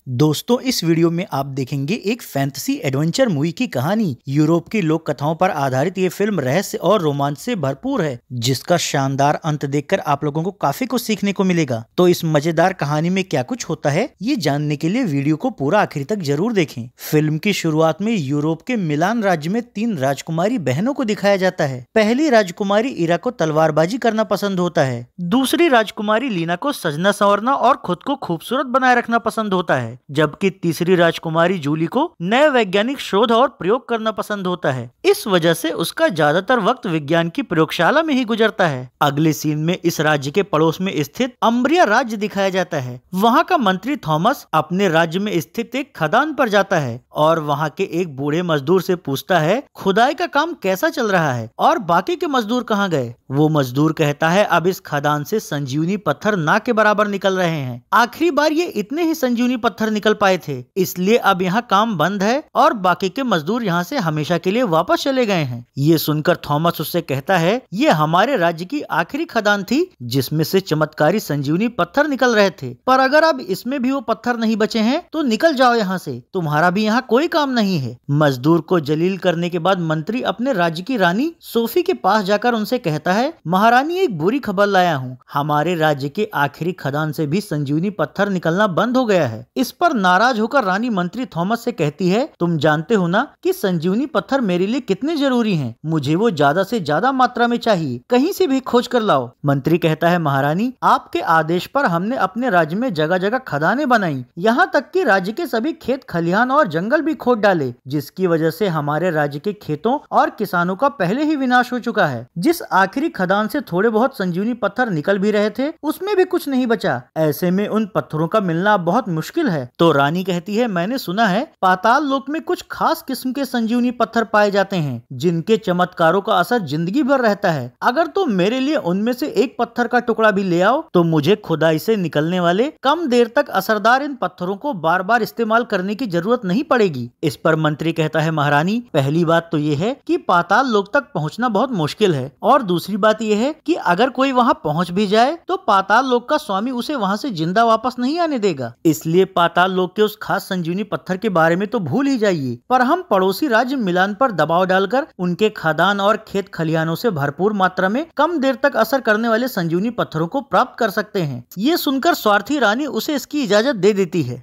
दोस्तों, इस वीडियो में आप देखेंगे एक फैंटेसी एडवेंचर मूवी की कहानी। यूरोप की लोक कथाओं पर आधारित ये फिल्म रहस्य और रोमांच से भरपूर है, जिसका शानदार अंत देखकर आप लोगों को काफी कुछ सीखने को मिलेगा। तो इस मजेदार कहानी में क्या कुछ होता है, ये जानने के लिए वीडियो को पूरा आखिर तक जरूर देखें। फिल्म की शुरुआत में यूरोप के मिलान राज्य में 3 राजकुमारी बहनों को दिखाया जाता है। पहली राजकुमारी इरा को तलवारबाजी करना पसंद होता है। दूसरी राजकुमारी लीना को सजना संवरना और खुद को खूबसूरत बनाए रखना पसंद होता है, जबकि तीसरी राजकुमारी जूली को नए वैज्ञानिक शोध और प्रयोग करना पसंद होता है। इस वजह से उसका ज्यादातर वक्त विज्ञान की प्रयोगशाला में ही गुजरता है। अगले सीन में इस राज्य के पड़ोस में स्थित अम्ब्रिया राज्य दिखाया जाता है। वहाँ का मंत्री थॉमस अपने राज्य में स्थित एक खदान पर जाता है और वहाँ के एक बूढ़े मजदूर से पूछता है खुदाई का काम कैसा चल रहा है और बाकी के मजदूर कहाँ गए। वो मजदूर कहता है अब इस खदान से संजीवनी पत्थर ना के बराबर निकल रहे हैं। आखिरी बार ये इतने ही संजीवनी पत्थर निकल पाए थे, इसलिए अब यहाँ काम बंद है और बाकी के मजदूर यहाँ से हमेशा के लिए वापस चले गए हैं। ये सुनकर थॉमस उससे कहता है ये हमारे राज्य की आखिरी खदान थी जिसमें से चमत्कारी संजीवनी पत्थर निकल रहे थे, पर अगर अब इसमें भी वो पत्थर नहीं बचे हैं तो निकल जाओ यहाँ से, तुम्हारा भी यहाँ कोई काम नहीं है। मजदूर को जलील करने के बाद मंत्री अपने राज्य की रानी सोफी के पास जाकर उनसे कहता है महारानी, एक बुरी खबर लाया हूँ, हमारे राज्य के आखिरी खदान से भी संजीवनी पत्थर निकलना बंद हो गया है। इस पर नाराज होकर रानी मंत्री थॉमस से कहती है तुम जानते हो ना कि संजीवनी पत्थर मेरे लिए कितने जरूरी हैं, मुझे वो ज्यादा से ज्यादा मात्रा में चाहिए, कहीं से भी खोज कर लाओ। मंत्री कहता है महारानी, आपके आदेश पर हमने अपने राज्य में जगह जगह खदानें बनाई, यहाँ तक कि राज्य के सभी खेत खलिहान और जंगल भी खोद डाले, जिसकी वजह से हमारे राज्य के खेतों और किसानों का पहले ही विनाश हो चुका है। जिस आखिरी खदान से थोड़े बहुत संजीवनी पत्थर निकल भी रहे थे उसमें भी कुछ नहीं बचा। ऐसे में उन पत्थरों का मिलना बहुत मुश्किल है। तो रानी कहती है मैंने सुना है पाताल लोक में कुछ खास किस्म के संजीवनी पत्थर पाए जाते हैं जिनके चमत्कारों का असर जिंदगी भर रहता है। अगर तुम मेरे लिए उनमें से एक पत्थर का टुकड़ा भी ले आओ तो मुझे खुदाई से निकलने वाले कम देर तक असरदार इन पत्थरों को बार बार इस्तेमाल करने की जरूरत नहीं पड़ेगी। इस पर मंत्री कहता है महारानी, पहली बात तो ये है कि पाताल लोक तक पहुँचना बहुत मुश्किल है और दूसरी बात यह है कि अगर कोई वहाँ पहुँच भी जाए तो पाताल लोक का स्वामी उसे वहाँ से जिंदा वापस नहीं आने देगा। इसलिए पाताल लोक के उस खास संजीवनी पत्थर के बारे में तो भूल ही जाइए, पर हम पड़ोसी राज्य मिलान पर दबाव डालकर उनके खदान और खेत खलिहानों से भरपूर मात्रा में कम देर तक असर करने वाले संजीवनी पत्थरों को प्राप्त कर सकते हैं। ये सुनकर स्वार्थी रानी उसे इसकी इजाजत दे देती है।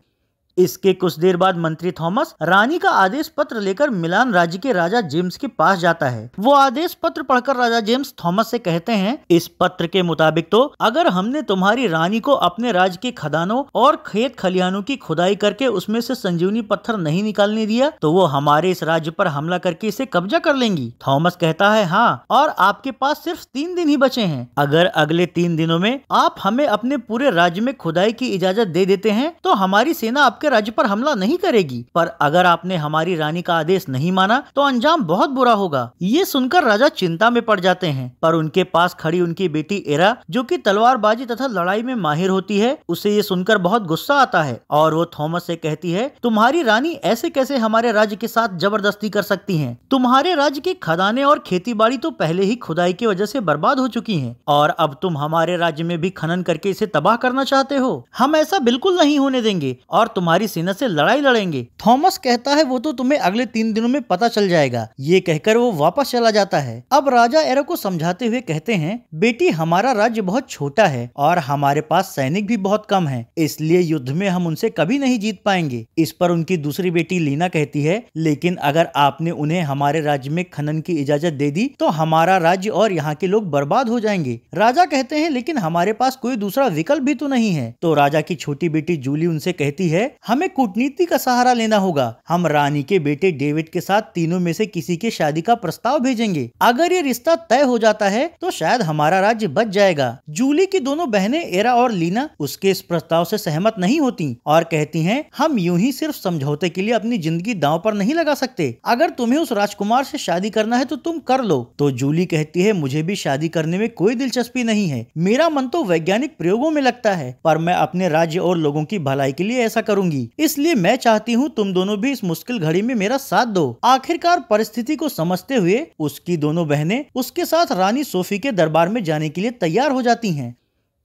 इसके कुछ देर बाद मंत्री थॉमस रानी का आदेश पत्र लेकर मिलान राज्य के राजा जेम्स के पास जाता है। वो आदेश पत्र पढ़कर राजा जेम्स थॉमस से कहते हैं इस पत्र के मुताबिक तो अगर हमने तुम्हारी रानी को अपने राज्य के खदानों और खेत खलिहानों की खुदाई करके उसमें से संजीवनी पत्थर नहीं निकालने दिया तो वो हमारे इस राज्य पर हमला करके इसे कब्जा कर लेंगी। थॉमस कहता है हाँ, और आपके पास सिर्फ 3 दिन ही बचे हैं। अगर अगले 3 दिनों में आप हमें अपने पूरे राज्य में खुदाई की इजाजत दे देते हैं तो हमारी सेना आपके राज्य पर हमला नहीं करेगी, पर अगर आपने हमारी रानी का आदेश नहीं माना तो अंजाम बहुत बुरा होगा। ये सुनकर राजा चिंता में पड़ जाते हैं, पर उनके पास खड़ी उनकी बेटी एरा जो कि तलवारबाजी तथा लड़ाई में माहिर होती है, उसे ये सुनकर बहुत गुस्सा आता है और वो थॉमस से कहती है तुम्हारी रानी ऐसे कैसे हमारे राज्य के साथ जबरदस्ती कर सकती है। तुम्हारे राज्य की खदानें और खेती बाड़ी तो पहले ही खुदाई की वजह से बर्बाद हो चुकी है और अब तुम हमारे राज्य में भी खनन करके इसे तबाह करना चाहते हो। हम ऐसा बिल्कुल नहीं होने देंगे और तुम्हारी सेना से लड़ाई लड़ेंगे। थॉमस कहता है वो तो तुम्हें अगले 3 दिनों में पता चल जाएगा। ये कहकर वो वापस चला जाता है। अब राजा एरा को समझाते हुए कहते हैं बेटी, हमारा राज्य बहुत छोटा है और हमारे पास सैनिक भी बहुत कम है, इसलिए युद्ध में हम उनसे कभी नहीं जीत पाएंगे। इस पर उनकी दूसरी बेटी लीना कहती है लेकिन अगर आपने उन्हें हमारे राज्य में खनन की इजाजत दे दी तो हमारा राज्य और यहाँ के लोग बर्बाद हो जाएंगे। राजा कहते हैं लेकिन हमारे पास कोई दूसरा विकल्प भी तो नहीं है। तो राजा की छोटी बेटी जूली उनसे कहती है हमें कूटनीति का सहारा लेना होगा। हम रानी के बेटे डेविड के साथ तीनों में से किसी के शादी का प्रस्ताव भेजेंगे। अगर ये रिश्ता तय हो जाता है तो शायद हमारा राज्य बच जाएगा। जूली की दोनों बहनें एरा और लीना उसके इस प्रस्ताव से सहमत नहीं होती और कहती हैं हम यूं ही सिर्फ समझौते के लिए अपनी जिंदगी दांव पर नहीं लगा सकते। अगर तुम्हें उस राजकुमार से शादी करना है तो तुम कर लो। तो जूली कहती है मुझे भी शादी करने में कोई दिलचस्पी नहीं है, मेरा मन तो वैज्ञानिक प्रयोगों में लगता है, पर मैं अपने राज्य और लोगों की भलाई के लिए ऐसा करूंगी, इसलिए मैं चाहती हूँ तुम दोनों भी इस मुश्किल घड़ी में मेरा साथ दो। आखिरकार परिस्थिति को समझते हुए उसकी दोनों बहनें उसके साथ रानी सोफी के दरबार में जाने के लिए तैयार हो जाती हैं।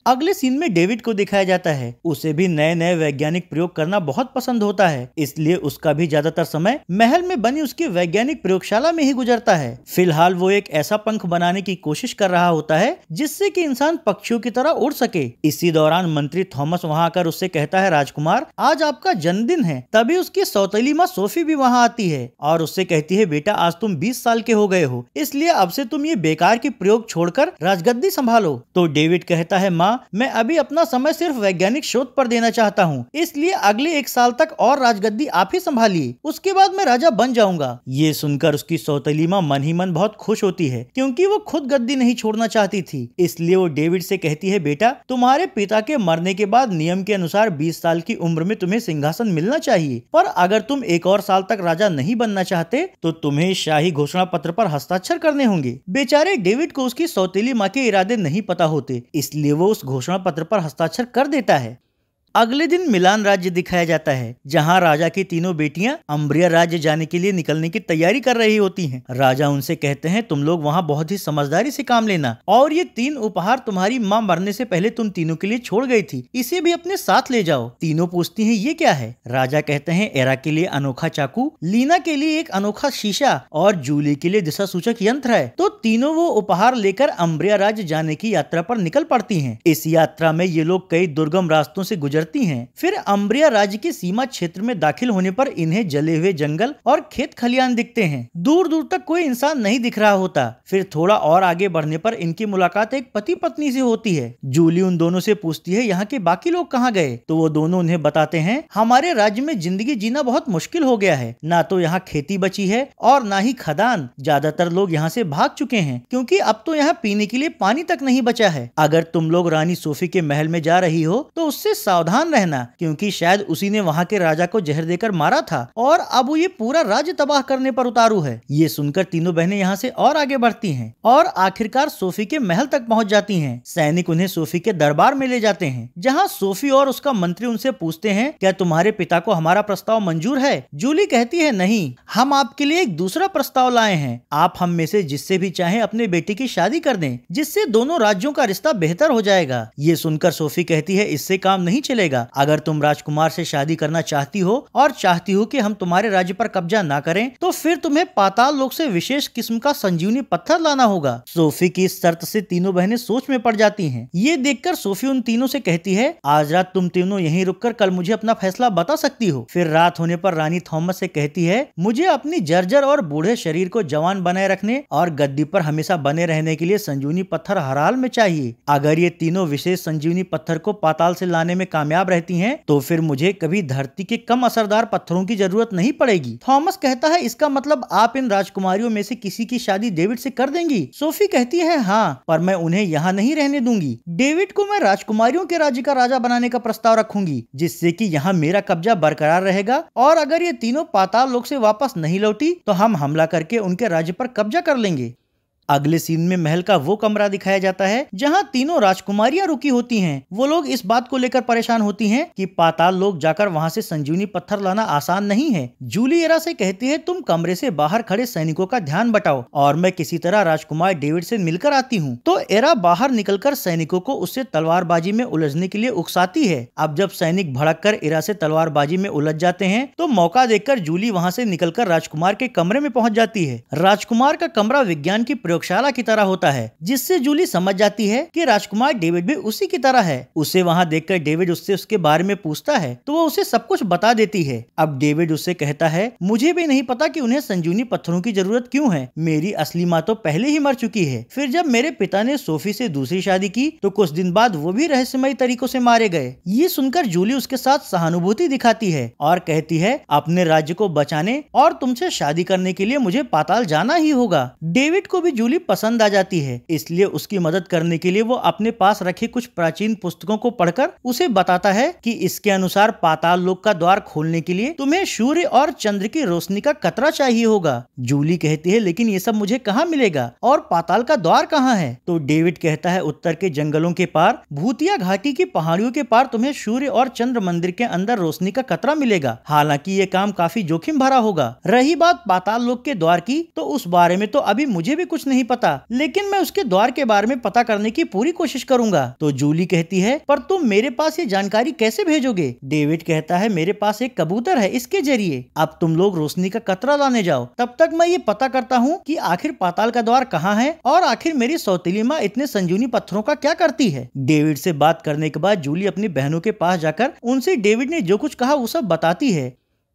अगले सीन में डेविड को दिखाया जाता है, उसे भी नए नए वैज्ञानिक प्रयोग करना बहुत पसंद होता है, इसलिए उसका भी ज्यादातर समय महल में बनी उसकी वैज्ञानिक प्रयोगशाला में ही गुजरता है। फिलहाल वो एक ऐसा पंख बनाने की कोशिश कर रहा होता है जिससे कि इंसान पक्षियों की तरह उड़ सके। इसी दौरान मंत्री थॉमस वहां आकर उससे कहता है, राजकुमार आज आपका जन्मदिन है। तभी उसकी सौतेली माँ सोफी भी वहां आती है और उससे कहती है, बेटा आज तुम 20 साल के हो गए हो, इसलिए अब से तुम ये बेकार की प्रयोग छोड़कर राजगद्दी संभालो। तो डेविड कहता है, माँ मैं अभी अपना समय सिर्फ वैज्ञानिक शोध पर देना चाहता हूँ, इसलिए अगले 1 साल तक और राजगद्दी आप ही संभालिए, उसके बाद मैं राजा बन जाऊंगा। ये सुनकर उसकी सौतेली माँ मन ही मन बहुत खुश होती है, क्योंकि वो खुद गद्दी नहीं छोड़ना चाहती थी। इसलिए वो डेविड से कहती है, बेटा तुम्हारे पिता के मरने के बाद नियम के अनुसार 20 साल की उम्र में तुम्हें सिंहासन मिलना चाहिए, पर अगर तुम 1 और साल तक राजा नहीं बनना चाहते तो तुम्हें शाही घोषणा पत्र पर हस्ताक्षर करने होंगे। बेचारे डेविड को उसकी सौतेली माँ के इरादे नहीं पता होते, इसलिए वो उस घोषणा पत्र पर हस्ताक्षर कर देता है। अगले दिन मिलान राज्य दिखाया जाता है, जहां राजा की तीनों बेटियां अम्ब्रिया राज्य जाने के लिए निकलने की तैयारी कर रही होती हैं। राजा उनसे कहते हैं, तुम लोग वहां बहुत ही समझदारी से काम लेना और ये 3 उपहार तुम्हारी माँ मरने से पहले तुम तीनों के लिए छोड़ गई थी, इसे भी अपने साथ ले जाओ। तीनों पूछती हैं, ये क्या है? राजा कहते हैं, एरा के लिए अनोखा चाकू, लीना के लिए एक अनोखा शीशा और जूली के लिए दिशा सूचक यंत्र है। तो तीनों वो उपहार लेकर अम्ब्रिया राज्य जाने की यात्रा पर निकल पड़ती हैं। इस यात्रा में ये लोग कई दुर्गम रास्तों से गुजरती हैं। फिर अम्ब्रिया राज्य की सीमा क्षेत्र में दाखिल होने पर इन्हें जले हुए जंगल और खेत खलियान दिखते हैं। दूर दूर तक कोई इंसान नहीं दिख रहा होता। फिर थोड़ा और आगे बढ़ने पर इनकी मुलाकात एक पति पत्नी से होती है। जूली उन दोनों से पूछती है, यहाँ के बाकी लोग कहाँ गए? तो वो दोनों उन्हें बताते हैं, हमारे राज्य में जिंदगी जीना बहुत मुश्किल हो गया है, ना तो यहाँ खेती बची है और ना ही खदान। ज्यादातर लोग यहाँ से भाग चुके हैं, क्योंकि अब तो यहाँ पीने के लिए पानी तक नहीं बचा है। अगर तुम लोग रानी सोफी के महल में जा रही हो तो उससे सावधान रहना, क्योंकि शायद उसी ने वहाँ के राजा को जहर देकर मारा था और अब वो ये पूरा राज्य तबाह करने पर उतारू है। ये सुनकर तीनों बहनें यहाँ से और आगे बढ़ती हैं और आखिरकार सोफी के महल तक पहुँच जाती हैं। सैनिक उन्हें सोफी के दरबार में ले जाते हैं, जहाँ सोफी और उसका मंत्री उनसे पूछते हैं, क्या तुम्हारे पिता को हमारा प्रस्ताव मंजूर है? जूली कहती है, नहीं, हम आपके लिए एक दूसरा प्रस्ताव लाए हैं। आप हम में से जिससे भी चाहें अपने बेटे की शादी कर दें, जिससे दोनों राज्यों का रिश्ता बेहतर हो जाएगा। ये सुनकर सोफी कहती है, इससे काम नहीं चलेगा। अगर तुम राजकुमार से शादी करना चाहती हो और चाहती हो कि हम तुम्हारे राज्य पर कब्जा ना करें, तो फिर तुम्हें पाताल लोक से विशेष किस्म का संजीवनी पत्थर लाना होगा। सोफी की इस शर्त से तीनों बहनें सोच में पड़ जाती हैं। ये देखकर सोफी उन तीनों से कहती है, आज रात तुम तीनों यहीं रुककर कल मुझे अपना फैसला बता सकती हो। फिर रात होने पर रानी थॉमस से कहती है, मुझे अपनी जर्जर और बूढ़े शरीर को जवान बनाए रखने और गद्दी पर हमेशा बने रहने के लिए संजीवनी पत्थर हर हाल में चाहिए। अगर ये तीनों विशेष संजीवनी पत्थर को पाताल से लाने में कामयाब रहती हैं, तो फिर मुझे कभी धरती के कम असरदार पत्थरों की जरूरत नहीं पड़ेगी। थॉमस कहता है, इसका मतलब आप इन राजकुमारियों में से किसी की शादी डेविड से कर देंगी? सोफी कहती है, हाँ, पर मैं उन्हें यहाँ नहीं रहने दूंगी। डेविड को मैं राजकुमारियों के राज्य का राजा बनाने का प्रस्ताव रखूंगी, जिससे कि यहाँ मेरा कब्जा बरकरार रहेगा और अगर ये तीनों पाताल लोक से वापस नहीं लौटी तो हम हमला करके उनके राज्य पर कब्जा कर लेंगे। अगले सीन में महल का वो कमरा दिखाया जाता है जहां तीनों राजकुमारियां रुकी होती हैं। वो लोग इस बात को लेकर परेशान होती हैं कि पाताल लोक जाकर वहां से संजीवनी पत्थर लाना आसान नहीं है। जूली एरा से कहती है, तुम कमरे से बाहर खड़े सैनिकों का ध्यान बटाओ और मैं किसी तरह राजकुमार डेविड से मिलकर आती हूँ। तो एरा बाहर निकलकर सैनिकों को उससे तलवारबाजी में उलझने के लिए उकसाती है। अब जब सैनिक भड़क कर एरा से तलवारबाजी में उलझ जाते हैं तो मौका देखकर जूली वहाँ से निकलकर राजकुमार के कमरे में पहुँच जाती है। राजकुमार का कमरा विज्ञान की प्रयोगशाला की तरह होता है, जिससे जूली समझ जाती है कि राजकुमार डेविड भी उसी की तरह है। उसे वहाँ देखकर डेविड उससे उसके बारे में पूछता है तो वो उसे सब कुछ बता देती है। अब डेविड उससे कहता है, मुझे भी नहीं पता कि उन्हें संजीवनी पत्थरों की जरूरत क्यों है। मेरी असली माँ तो पहले ही मर चुकी है। फिर जब मेरे पिता ने सोफी से दूसरी शादी की तो कुछ दिन बाद वो भी रहस्यमयी तरीकों से मारे गए। ये सुनकर जूली उसके साथ सहानुभूति दिखाती है और कहती है, अपने राज्य को बचाने और तुमसे शादी करने के लिए मुझे पाताल जाना ही होगा। डेविड को भी जूली पसंद आ जाती है, इसलिए उसकी मदद करने के लिए वो अपने पास रखे कुछ प्राचीन पुस्तकों को पढ़कर उसे बताता है कि इसके अनुसार पाताल लोक का द्वार खोलने के लिए तुम्हें सूर्य और चंद्र की रोशनी का कतरा चाहिए होगा। जूली कहती है, लेकिन ये सब मुझे कहाँ मिलेगा और पाताल का द्वार कहाँ है? तो डेविड कहता है, उत्तर के जंगलों के पार भूतिया घाटी की पहाड़ियों के पार तुम्हें सूर्य और चंद्र मंदिर के अंदर रोशनी का कतरा मिलेगा। हालांकि ये काम काफी जोखिम भरा होगा। रही बात पाताल लोक के द्वार की, तो उस बारे में तो अभी मुझे भी कुछ नहीं नहीं पता, लेकिन मैं उसके द्वार के बारे में पता करने की पूरी कोशिश करूंगा। तो जूली कहती है, पर तुम मेरे पास ये जानकारी कैसे भेजोगे? डेविड कहता है, मेरे पास एक कबूतर है, इसके जरिए। अब तुम लोग रोशनी का कतरा लाने जाओ, तब तक मैं ये पता करता हूँ कि आखिर पाताल का द्वार कहाँ है और आखिर मेरी सौतेली माँ इतने संजीवनी पत्थरों का क्या करती है। डेविड से बात करने के बाद जूली अपनी बहनों के पास जाकर उनसे डेविड ने जो कुछ कहा वो सब बताती है।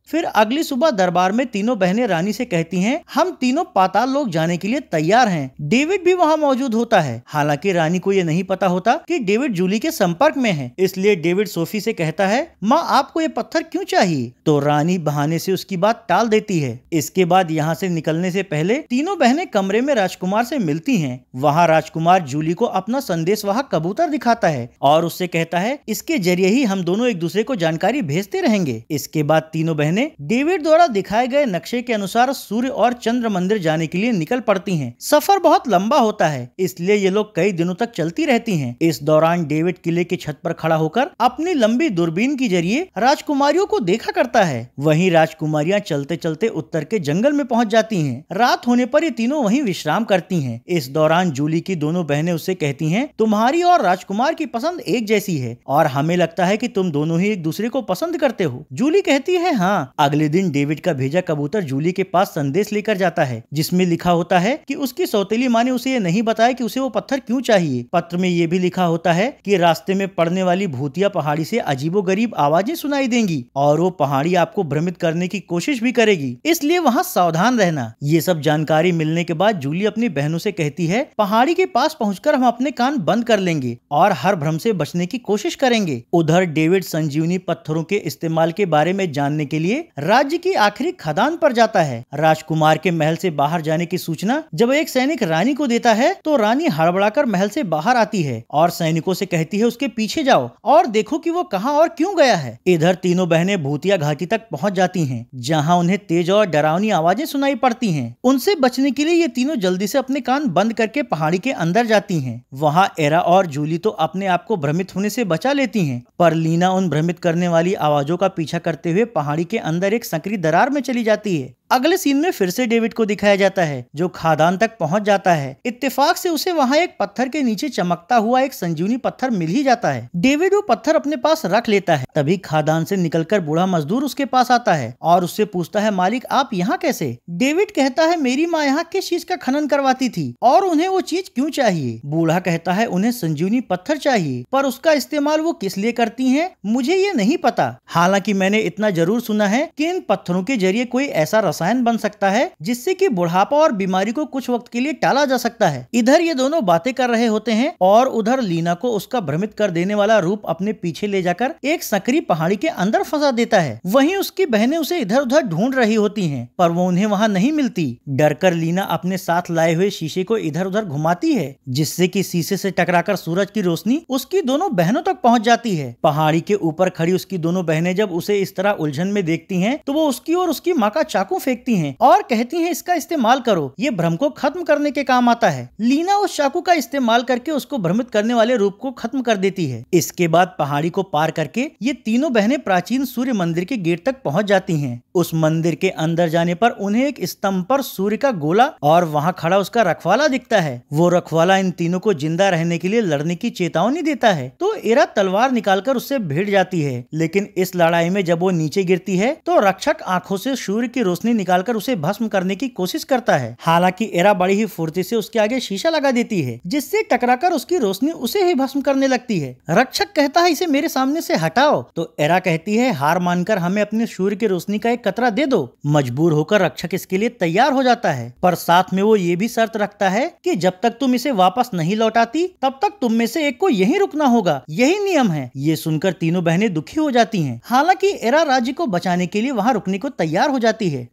फिर अगली सुबह दरबार में तीनों बहनें रानी से कहती हैं, हम तीनों पाताल लोक जाने के लिए तैयार हैं। डेविड भी वहाँ मौजूद होता है। हालांकि रानी को ये नहीं पता होता कि डेविड जूली के संपर्क में है, इसलिए डेविड सोफी से कहता है, माँ आपको ये पत्थर क्यों चाहिए? तो रानी बहाने से उसकी बात टाल देती है। इसके बाद यहाँ से निकलने से पहले तीनों बहनें कमरे में राजकुमार से मिलती हैं। वहाँ राजकुमार जूली को अपना संदेश वहाँ कबूतर दिखाता है और उससे कहता है, इसके जरिए ही हम दोनों एक दूसरे को जानकारी भेजते रहेंगे। इसके बाद तीनों बहनें डेविड द्वारा दिखाए गए नक्शे के अनुसार सूर्य और चंद्र मंदिर जाने के लिए निकल पड़ती हैं। सफर बहुत लंबा होता है, इसलिए ये लोग कई दिनों तक चलती रहती हैं। इस दौरान डेविड किले की छत पर खड़ा होकर अपनी लंबी दूरबीन के जरिए राजकुमारियों को देखा करता है। वहीं राजकुमारियां चलते चलते उत्तर के जंगल में पहुंच जाती हैं। रात होने पर ये तीनों वहीं विश्राम करती हैं। इस दौरान जूली की दोनों बहनें उससे कहती हैं, तुम्हारी और राजकुमार की पसंद एक जैसी है और हमें लगता है कि तुम दोनों ही एक दूसरे को पसंद करते हो। जूली कहती है, हाँ। अगले दिन डेविड का भेजा कबूतर जूली के पास संदेश लेकर जाता है, जिसमें लिखा होता है कि उसकी सौतेली माँ ने उसे ये नहीं बताया कि उसे वो पत्थर क्यों चाहिए। पत्र में ये भी लिखा होता है कि रास्ते में पड़ने वाली भूतिया पहाड़ी से अजीबोगरीब आवाजें सुनाई देंगी और वो पहाड़ी आपको भ्रमित करने की कोशिश भी करेगी, इसलिए वहाँ सावधान रहना। ये सब जानकारी मिलने के बाद जूली अपनी बहनों से कहती है, पहाड़ी के पास पहुंचकर हम अपने कान बंद कर लेंगे और हर भ्रम से बचने की कोशिश करेंगे। उधर डेविड संजीवनी पत्थरों के इस्तेमाल के बारे में जानने के लिए राज्य की आखिरी खदान पर जाता है। राजकुमार के महल से बाहर जाने की सूचना जब एक सैनिक रानी को देता है तो रानी हड़बड़ाकर महल से बाहर आती है और सैनिकों से कहती है, उसके पीछे जाओ और देखो कि वो कहां और क्यों गया है। इधर तीनों बहनें भूतिया घाटी तक पहुंच जाती हैं, जहां उन्हें तेज और डरावनी आवाजें सुनाई पड़ती हैं। उनसे बचने के लिए ये तीनों जल्दी से अपने कान बंद करके पहाड़ी के अंदर जाती हैं। वहां एरा और जूली तो अपने आप को भ्रमित होने से बचा लेती हैं, पर लीना उन भ्रमित करने वाली आवाजों का पीछा करते हुए पहाड़ी के अंदर एक संकरी दरार में चली जाती है। अगले सीन में फिर से डेविड को दिखाया जाता है, जो खादान तक पहुंच जाता है। इत्तेफाक से उसे वहां एक पत्थर के नीचे चमकता हुआ एक संजीवनी पत्थर मिल ही जाता है। डेविड वो पत्थर अपने पास रख लेता है। तभी खादान से निकलकर बूढ़ा मजदूर उसके पास आता है और उससे पूछता है, मालिक आप यहाँ कैसे? डेविड कहता है, मेरी माँ यहाँ किस चीज का खनन करवाती थी और उन्हें वो चीज क्यों चाहिए? बूढ़ा कहता है, उन्हें संजीवनी पत्थर चाहिए, पर उसका इस्तेमाल वो किस लिए करती है मुझे ये नहीं पता। हालांकि मैंने इतना जरूर सुना है कि इन पत्थरों के जरिए कोई ऐसा रसायन बन सकता है जिससे कि बुढ़ापा और बीमारी को कुछ वक्त के लिए टाला जा सकता है। इधर ये दोनों बातें कर रहे होते हैं और उधर लीना को उसका भ्रमित कर देने वाला रूप अपने पीछे ले जाकर एक संकरी पहाड़ी के अंदर फंसा देता है। वहीं उसकी बहनें उसे इधर उधर ढूंढ रही होती हैं, पर वो उन्हें वहां नहीं मिलती। डरकर लीना अपने साथ लाए हुए शीशे को इधर उधर घुमाती है, जिससे कि शीशे से टकराकर सूरज की रोशनी उसकी दोनों बहनों तक पहुंच जाती है। पहाड़ी के ऊपर खड़ी उसकी दोनों बहनें जब उसे इस तरह उलझन में देखती हैं, तो वो उसकी और उसकी माँ का चाकू फेंकती हैं और कहती हैं, इसका इस्तेमाल करो, ये भ्रम को खत्म करने के काम आता है। लीना उस चाकू का इस्तेमाल करके उसको भ्रमित करने वाले रूप को खत्म कर देती है। इसके बाद पहाड़ी को पार करके ये तीनों बहनें प्राचीन सूर्य मंदिर के गेट तक पहुंच जाती हैं। उस मंदिर के अंदर जाने पर उन्हें एक स्तंभ पर सूर्य का गोला और वहां खड़ा उसका रखवाला दिखता है। वो रखवाला इन तीनों को जिंदा रहने के लिए लड़ने की चेतावनी देता है, तो एरा तलवार निकालकर उससे भिड़ जाती है। लेकिन इस लड़ाई में जब वो नीचे गिरती है तो रक्षक आंखों से सूर्य की रोशनी निकालकर उसे भस्म करने की कोशिश करता है। हालांकि एरा बड़ी ही फुर्ती से उसके आगे शीशा लगा देती है, जिससे टकराकर उसकी रोशनी उसे ही भस्म करने लगती है। रक्षक कहता है, इसे मेरे सामने से हटाओ, तो एरा कहती है, हार मानकर हमें अपने सूर्य की रोशनी का एक कतरा दे दो। मजबूर होकर रक्षक इसके लिए तैयार हो जाता है, पर साथ में वो ये भी शर्त रखता है कि जब तक तुम इसे वापस नहीं लौटाती तब तक तुम में से एक को यहीं रुकना होगा, यही नियम है। ये सुनकर तीनों बहनें दुखी हो जाती हैं। हालांकि एरा राज्य को बचाने के लिए वहां रुकने को तैयार हो जाती है।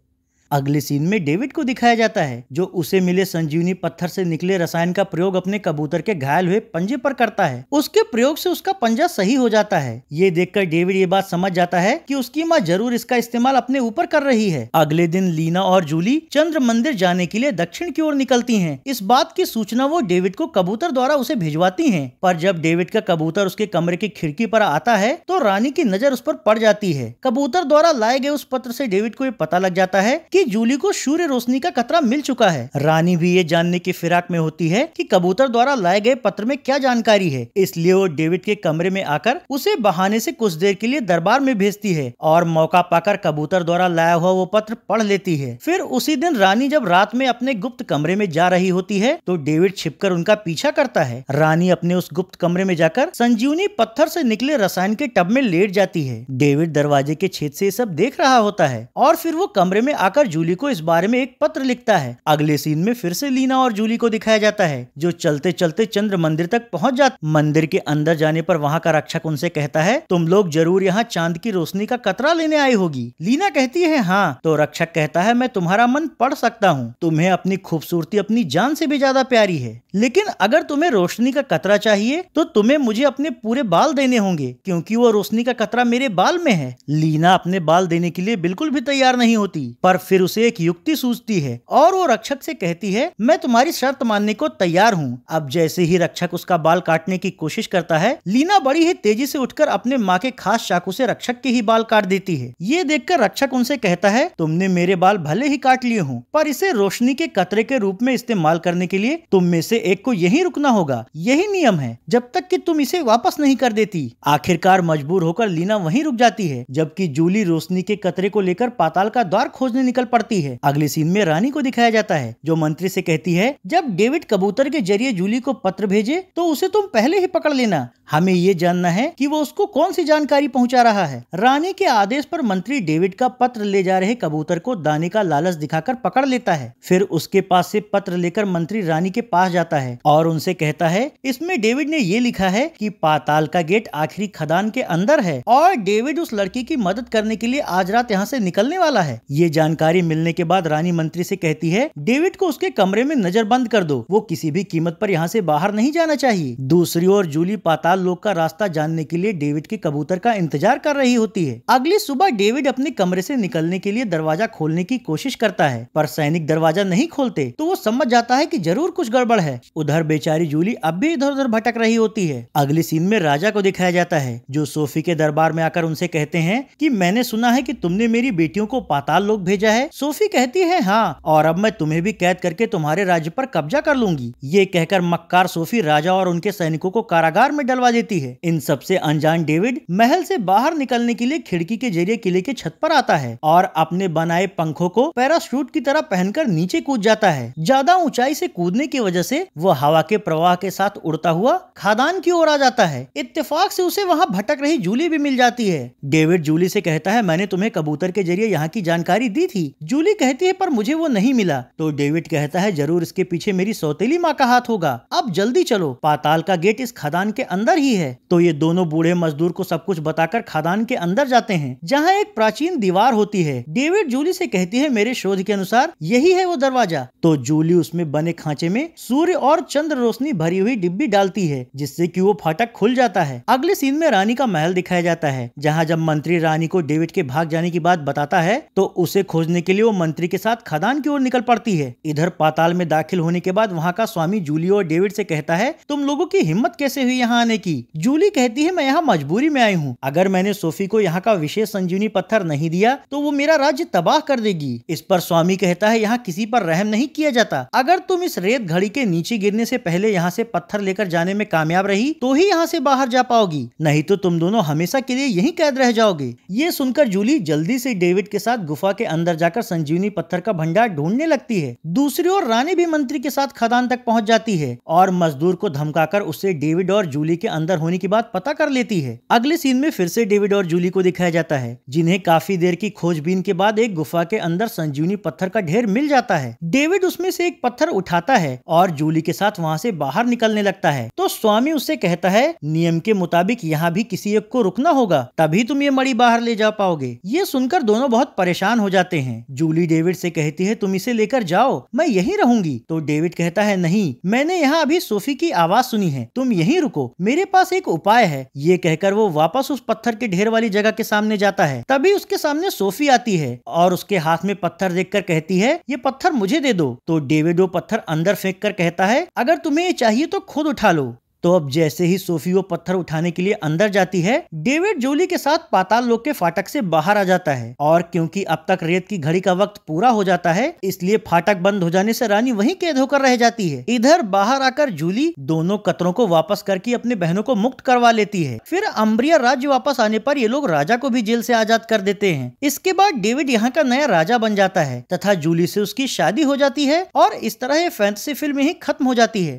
अगले सीन में डेविड को दिखाया जाता है, जो उसे मिले संजीवनी पत्थर से निकले रसायन का प्रयोग अपने कबूतर के घायल हुए पंजे पर करता है। उसके प्रयोग से उसका पंजा सही हो जाता है। ये देखकर डेविड ये बात समझ जाता है कि उसकी माँ जरूर इसका इस्तेमाल अपने ऊपर कर रही है। अगले दिन लीना और जूली चंद्र मंदिर जाने के लिए दक्षिण की ओर निकलती हैं। इस बात की सूचना वो डेविड को कबूतर द्वारा उसे भिजवाती हैं, पर जब डेविड का कबूतर उसके कमरे की खिड़की पर आता है तो रानी की नजर उस पर पड़ जाती है। कबूतर द्वारा लाए गए उस पत्र से डेविड को ये पता लग जाता है कि कि जूली को सूर्य रोशनी का खतरा मिल चुका है। रानी भी ये जानने की फिराक में होती है कि कबूतर द्वारा लाए गए पत्र में क्या जानकारी है, इसलिए वो डेविड के कमरे में आकर उसे बहाने से कुछ देर के लिए दरबार में भेजती है और मौका पाकर कबूतर द्वारा लाया हुआ वो पत्र पढ़ लेती है। फिर उसी दिन रानी जब रात में अपने गुप्त कमरे में जा रही होती है तो डेविड छिपकर उनका पीछा करता है। रानी अपने उस गुप्त कमरे में जाकर संजीवनी पत्थर से निकले रसायन के टब में लेट जाती है। डेविड दरवाजे के छेद से सब देख रहा होता है और फिर वो कमरे में आकर जूली को इस बारे में एक पत्र लिखता है। अगले सीन में फिर से लीना और जूली को दिखाया जाता है जो चलते चलते चंद्र मंदिर तक पहुंच जाते। मंदिर के अंदर जाने पर वहां का रक्षक उनसे कहता है, तुम लोग जरूर यहाँ चांद की रोशनी का कतरा लेने आई होगी। लीना कहती है हाँ। तो रक्षक कहता है, मैं तुम्हारा मन पढ़ सकता हूँ, तुम्हें अपनी खूबसूरती अपनी जान से भी ज्यादा प्यारी है, लेकिन अगर तुम्हें रोशनी का कतरा चाहिए तो तुम्हें मुझे अपने पूरे बाल देने होंगे, क्योंकि वो रोशनी का कतरा मेरे बाल में है। लीना अपने बाल देने के लिए बिल्कुल भी तैयार नहीं होती, पर फिर उसे एक युक्ति सूझती है और वो रक्षक से कहती है, मैं तुम्हारी शर्त मानने को तैयार हूँ। अब जैसे ही रक्षक उसका बाल काटने की कोशिश करता है, लीना बड़ी ही तेजी से उठकर अपने माँ के खास चाकू से रक्षक के ही बाल काट देती है। ये देखकर रक्षक उनसे कहता है, तुमने मेरे बाल भले ही काट लिए हों, पर इसे रोशनी के कतरे के रूप में इस्तेमाल करने के लिए तुम में से एक को यहीं रुकना होगा। यही नियम है जब तक कि तुम इसे वापस नहीं कर देती। आखिरकार मजबूर होकर लीना वहीं रुक जाती है, जबकि जूली रोशनी के कतरे को लेकर पाताल का द्वार खोजने निकल पड़ती है। अगले सीन में रानी को दिखाया जाता है जो मंत्री से कहती है, जब डेविड कबूतर के जरिए जूली को पत्र भेजे तो उसे तुम पहले ही पकड़ लेना। हमें ये जानना है कि वो उसको कौन सी जानकारी पहुंचा रहा है। रानी के आदेश पर मंत्री डेविड का पत्र ले जा रहे कबूतर को दाने का लालच दिखाकर पकड़ लेता है। फिर उसके पास से पत्र लेकर मंत्री रानी के पास जाता है और उनसे कहता है, इसमें डेविड ने ये लिखा है कि पाताल का गेट आखिरी खदान के अंदर है और डेविड उस लड़की की मदद करने के लिए आज रात यहाँ से निकलने वाला है। ये जानकारी मिलने के बाद रानी मंत्री से कहती है, डेविड को उसके कमरे में नजरबंद कर दो, वो किसी भी कीमत पर यहाँ से बाहर नहीं जाना चाहिए। दूसरी ओर जूली पाताल लोक का रास्ता जानने के लिए डेविड के कबूतर का इंतजार कर रही होती है। अगली सुबह डेविड अपने कमरे से निकलने के लिए दरवाजा खोलने की कोशिश करता है, पर सैनिक दरवाजा नहीं खोलते तो वो समझ जाता है कि जरूर कुछ गड़बड़ है। उधर बेचारी जूली अब भी इधर उधर भटक रही होती है। अगली सीन में राजा को दिखाया जाता है जो सोफी के दरबार में आकर उनसे कहते हैं कि मैंने सुना है कि तुमने मेरी बेटियों को पाताल लोक भेजा है। सोफी कहती है हाँ, और अब मैं तुम्हें भी कैद करके तुम्हारे राज्य पर कब्जा कर लूंगी। ये कहकर मक्कार सोफी राजा और उनके सैनिकों को कारागार में डलवा देती है। इन सबसे अनजान डेविड महल से बाहर निकलने के लिए खिड़की के जरिए किले के छत पर आता है और अपने बनाए पंखों को पैराशूट की तरह पहनकर नीचे कूद जाता है। ज्यादा ऊंचाई से कूदने की वजह से वो हवा के प्रवाह के साथ उड़ता हुआ खदान की ओर आ जाता है। इत्तेफाक से उसे वहाँ भटक रही जूली भी मिल जाती है। डेविड जूली से कहता है, मैंने तुम्हें कबूतर के जरिए यहाँ की जानकारी दी थी। जूली कहती है, पर मुझे वो नहीं मिला। तो डेविड कहता है, जरूर इसके पीछे मेरी सौतेली माँ का हाथ होगा। अब जल्दी चलो, पाताल का गेट इस खदान के अंदर ही है। तो ये दोनों बूढ़े मजदूर को सब कुछ बताकर खदान के अंदर जाते हैं जहाँ एक प्राचीन दीवार होती है। डेविड जूली से कहती है, मेरे शोध के अनुसार यही है वो दरवाजा। तो जूली उसमें बने खांचे में सूर्य और चंद्र रोशनी भरी हुई डिब्बी डालती है जिससे कि वो फाटक खुल जाता है। अगले सीन में रानी का महल दिखाया जाता है जहाँ जब मंत्री रानी को डेविड के भाग जाने की बात बताता है तो उसे खोजने के लिए वो मंत्री के साथ खदान की ओर निकल पड़ती है। इधर पाताल में दाखिल होने के बाद वहाँ का स्वामी जूली और डेविड से कहता है, तुम लोगों की हिम्मत कैसे हुई यहाँ आने की। जूली कहती है, मैं यहाँ मजबूरी में आई हूँ। अगर मैंने सोफी को यहाँ का विशेष संजीवनी पत्थर नहीं दिया तो वो मेरा राज्य तबाह कर देगी। इस पर स्वामी कहता है, यहाँ किसी पर रहम नहीं किया जाता। अगर तुम इस रेत घड़ी के नीचे गिरने से पहले यहाँ से पत्थर लेकर जाने में कामयाब रही तो ही यहाँ से बाहर जा पाओगी, नहीं तो तुम दोनों हमेशा के लिए यहीं कैद रह जाओगे। ये सुनकर जूली जल्दी से डेविड के साथ गुफा के अंदर जाकर संजीवनी पत्थर का भंडार ढूंढने लगती है। दूसरी ओर रानी भी मंत्री के साथ खदान तक पहुँच जाती है और मजदूर को धमकाकर उससे डेविड और जूली के अंदर होने की बात पता कर लेती है। अगले सीन में फिर से डेविड और जूली को दिखाया जाता है जिन्हें काफी देर की खोजबीन के बाद एक गुफा के अंदर संजीवनी पत्थर का ढेर मिल जाता है। डेविड उसमें से एक पत्थर उठाता है और जूली के साथ वहाँ से बाहर निकलने लगता है। तो स्वामी उससे कहता है, नियम के मुताबिक यहाँ भी किसी एक को रुकना होगा, तभी तुम ये मणि बाहर ले जा पाओगे। ये सुनकर दोनों बहुत परेशान हो जाते हैं। जूली डेविड से कहती है, तुम इसे लेकर जाओ, मैं यहीं रहूंगी। तो डेविड कहता है, नहीं, मैंने यहाँ अभी सोफी की आवाज सुनी है, तुम यहीं रुको, मेरे पास एक उपाय है। ये कहकर वो वापस उस पत्थर के ढेर वाली जगह के सामने जाता है। तभी उसके सामने सोफी आती है और उसके हाथ में पत्थर देखकर कहती है, ये पत्थर मुझे दे दो। तो डेविड वो पत्थर अंदर फेंक कर कहता है, अगर तुम्हें ये चाहिए तो खुद उठा लो। तो अब जैसे ही सोफी वो पत्थर उठाने के लिए अंदर जाती है, डेविड जूली के साथ पाताल लोक के फाटक से बाहर आ जाता है। और क्योंकि अब तक रेत की घड़ी का वक्त पूरा हो जाता है, इसलिए फाटक बंद हो जाने से रानी वहीं कैद होकर रह जाती है। इधर बाहर आकर जूली दोनों कतरों को वापस करके अपने बहनों को मुक्त करवा लेती है। फिर अम्ब्रिया राज्य वापस आने पर ये लोग राजा को भी जेल से आजाद कर देते हैं। इसके बाद डेविड यहाँ का नया राजा बन जाता है तथा जूली से उसकी शादी हो जाती है और इस तरह ये फैंटेसी फिल्म ही खत्म हो जाती है।